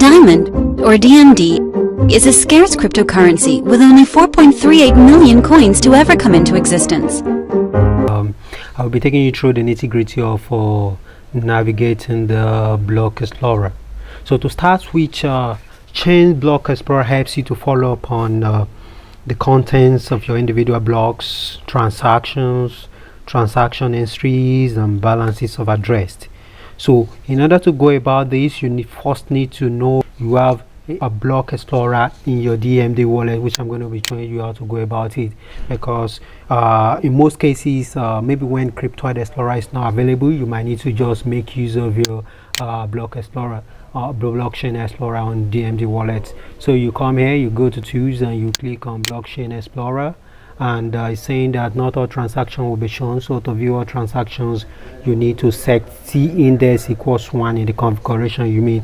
Diamond, or DMD, is a scarce cryptocurrency with only 4.38 million coins to ever come into existence. I'll be taking you through the nitty-gritty of navigating the Block Explorer. So to start with, Chain Block Explorer helps you to follow up on the contents of your individual blocks, transactions, transaction histories, and balances of address. So in order to go about this, you first need to know you have a Block Explorer in your DMD wallet, which I'm going to be showing you how to go about it, because in most cases, maybe when Cryptoid Explorer is not available, you might need to just make use of your Block Explorer, Blockchain Explorer on DMD wallet. So you come here, you go to tools, and you click on Blockchain Explorer, and it's saying that not all transactions will be shown. So to view all transactions, you need to set T index equals 1 in the configuration. You need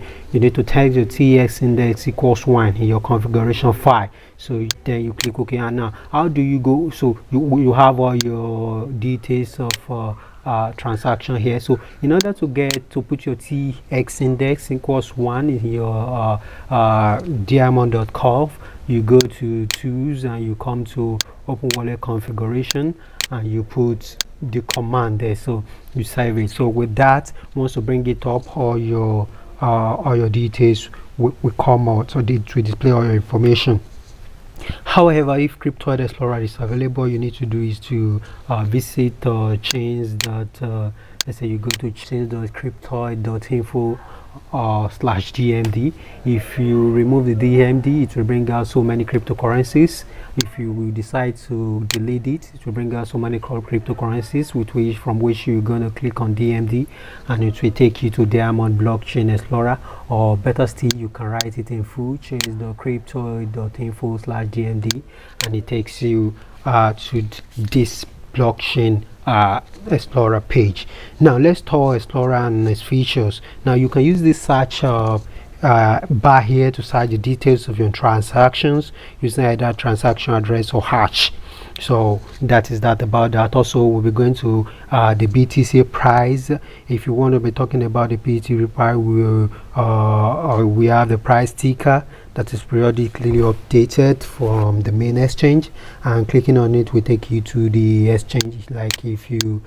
to tag the TX index equals 1 in your configuration file. So then you click OK. And now how do you go? So you have all your details of transaction here. So in order to put your TX index equals 1 in your diamond.conf, you go to tools and you come to open wallet configuration, and you put the command there, so you save it. So with that, once you bring it up, all your details will come out, so it will display all your information. However, if Cryptoid Explorer is available, you need to do is to visit chains that let's say you go to chains.cryptoid.info /DMD. If you remove the DMD, it will bring out so many cryptocurrencies. If you will decide to delete it, it will bring out so many cryptocurrencies from which you're going to click on DMD, and it will take you to Diamond Blockchain Explorer, or better still, you can write it in full, chains.cryptoid.info /DMD, and it takes you to this blockchain Explorer page. Now let's talk Explorer and its features. Now you can use this search bar here to search the details of your transactions using either transaction address or hash. So that is that about that. Also, we'll be going to the BTC price. If you want to be talking about the BTC price, we have the price ticker that is periodically updated from the main exchange, and clicking on it will take you to the exchange. Like if you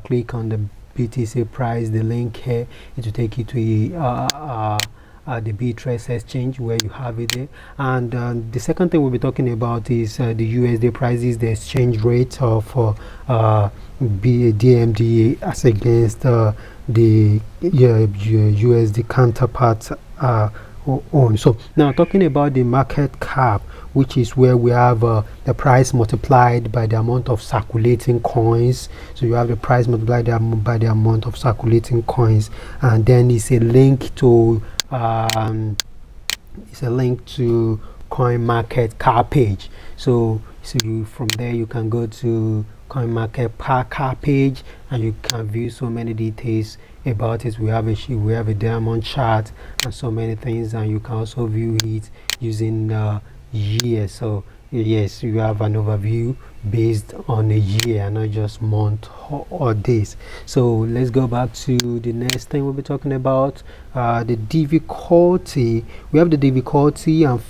click on the BTC price, the link here, it will take you to the Bittrex exchange where you have it there. And the second thing we'll be talking about is the USD prices, the exchange rate of DMD as against the USD counterpart on. So now talking about the market cap, which is where we have the price multiplied by the amount of circulating coins. So you have the price multiplied by the amount of circulating coins, and then it's a link to CoinMarketCap page. So from there you can go to CoinMarketCap page, and you can view so many details about it. We have a diamond chart and so many things, and you can also view it using years. So yes, you have an overview based on a year and not just month or days. So let's go back to the next thing we'll be talking about, the difficulty. We have the difficulty, and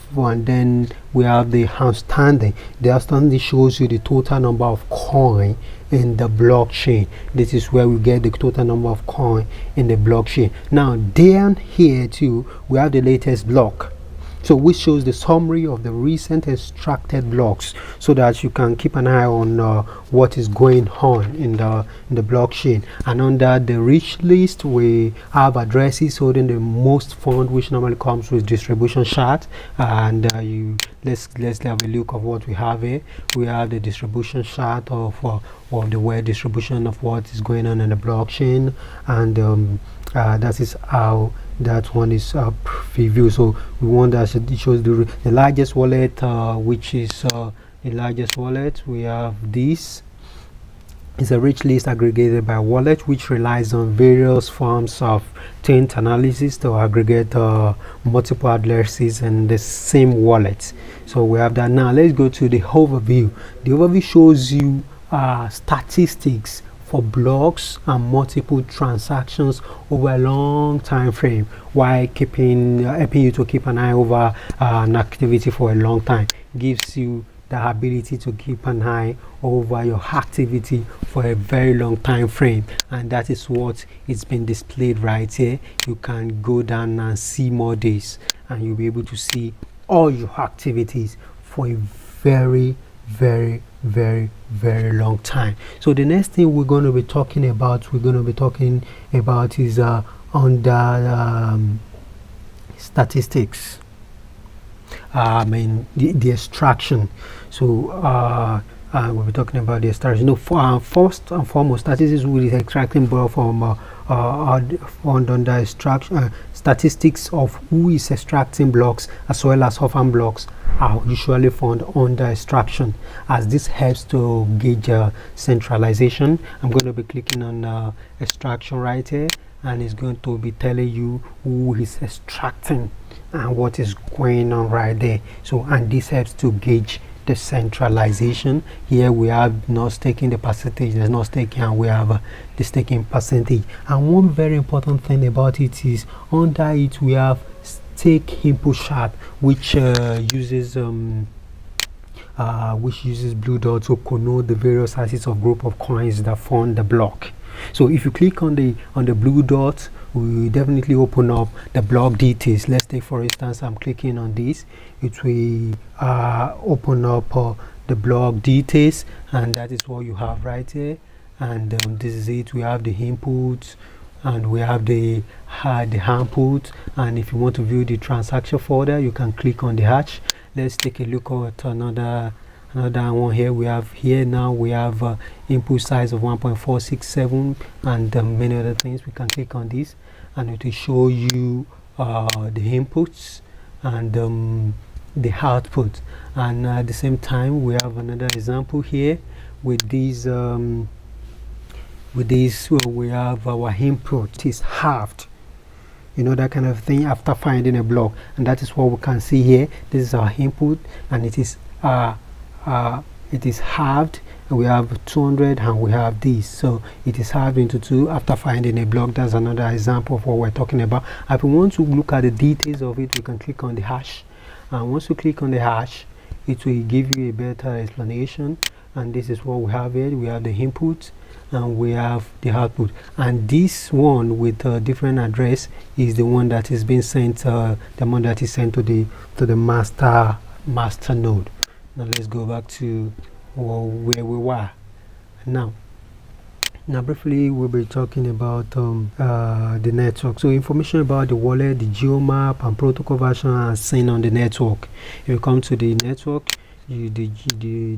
then we have the outstanding. The outstanding shows you the total number of coin in the blockchain. This is where we get the total number of coin in the blockchain. Now down here too, we have the latest block, so which shows the summary of the recent extracted blocks, so that you can keep an eye on what is going on in the blockchain. And under the rich list, we have addresses holding the most fund, which normally comes with distribution chart. And let's have a look of what we have here. We have the distribution chart of the word distribution of what is going on in the blockchain, and that is how that one is preview. So we want that it shows the largest wallet, which is the largest wallet. We have this. It's a rich list aggregated by wallet, which relies on various forms of taint analysis to aggregate multiple addresses in the same wallet. So we have that. Now let's go to the overview. The overview shows you statistics for blocks and multiple transactions over a long time frame, while keeping helping you to keep an eye over an activity for a long time. Gives you the ability to keep an eye over your activity for a very long time frame, and that is what is being displayed right here. You can go down and see more days, and you'll be able to see all your activities for a very long time. So the next thing we're going to be talking about is under statistics. The extraction. So we'll be talking about the extraction. First and foremost, statistics will be extracting block from under extraction. Statistics of who is extracting blocks as well as orphan blocks are usually found under extraction, as this helps to gauge centralization. I'm going to be clicking on extraction right here, and it's going to be telling you who is extracting and what is going on right there. So, and this helps to gauge the centralization. Here we have not staking the percentage, there's not staking, and we have the staking percentage. And one very important thing about it is under it we have stake input chart, which uses blue dot to connote the various assets of group of coins that form the block. So if you click on the blue dot, we will definitely open up the block details. Let's take for instance, I'm clicking on this, it will open up the block details, and that is what you have right here. And this is it. We have the inputs and we have the output, and if you want to view the transaction folder, you can click on the hatch. Let's take a look at another one here. We have input size of 1.467 and many other things. We can click on this and it will show you the inputs and the output. And at the same time, we have another example here with these we have our input is halved, that kind of thing, after finding a block. And that is what we can see here. This is our input, and it is halved, and we have 200, and we have this, so it is halved into 2 after finding a block. That's another example of what we're talking about. If we want to look at the details of it, we can click on the hash, and once you click on the hash, it will give you a better explanation. And this is what we have here. We have the input and we have the output, and this one with a different address is the one that is being sent, the one that is sent to the master node. Now let's go back to where we were. Now briefly we'll be talking about the network. So information about the wallet, the geomap and protocol version are seen on the network. If you come to the network, the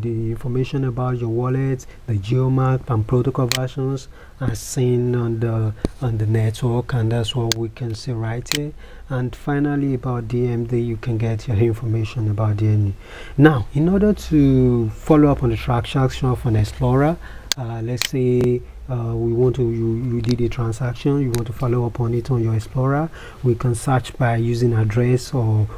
information about your wallet, the geomap and protocol versions are seen on the network, and that's what we can see right here. And finally, about DMD, you can get your information about DMD. Now, in order to follow up on the transaction of an Explorer, let's say you did a transaction, you want to follow up on it on your Explorer. We can search by using address of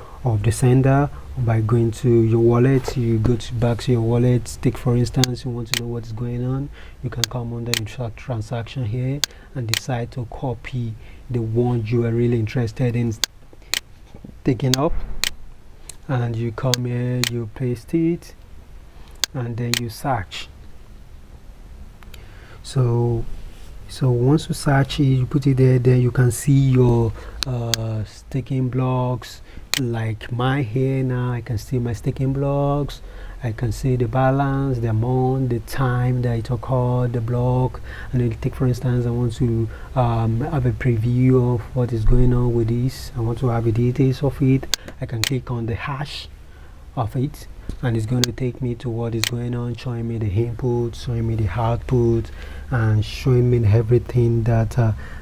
the sender, or by going to your wallet. You go back to your wallet. Take for instance, you want to know what is going on, you can come under transaction here and decide to copy the one you are really interested in taking up, and you come here, you paste it, and then you search. So once you search it, you put it there, then you can see your staking blocks. Like mine here now, I can see my staking blocks, I can see the balance, the amount, the time that it occurred, the block. And then take for instance, I want to have a preview of what is going on with this. I want to have the details of it. I can click on the hash of it, and it's going to take me to what is going on, showing me the input, showing me the output, and showing me everything that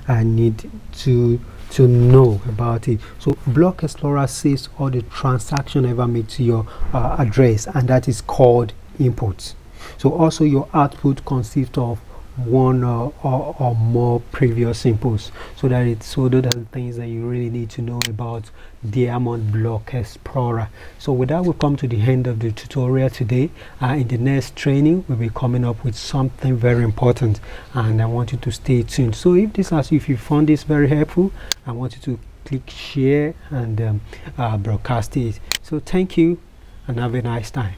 I need to know about it. So Block Explorer saves all the transaction ever made to your address, and that is called input. So also your output consists of one or more previous inputs, so those are the things that you really need to know about Diamond Block Explorer. So with that, we've come to the end of the tutorial today. In the next training, we'll be coming up with something very important, and I want you to stay tuned. So if you found this very helpful, I want you to click share and broadcast it. So thank you and have a nice time.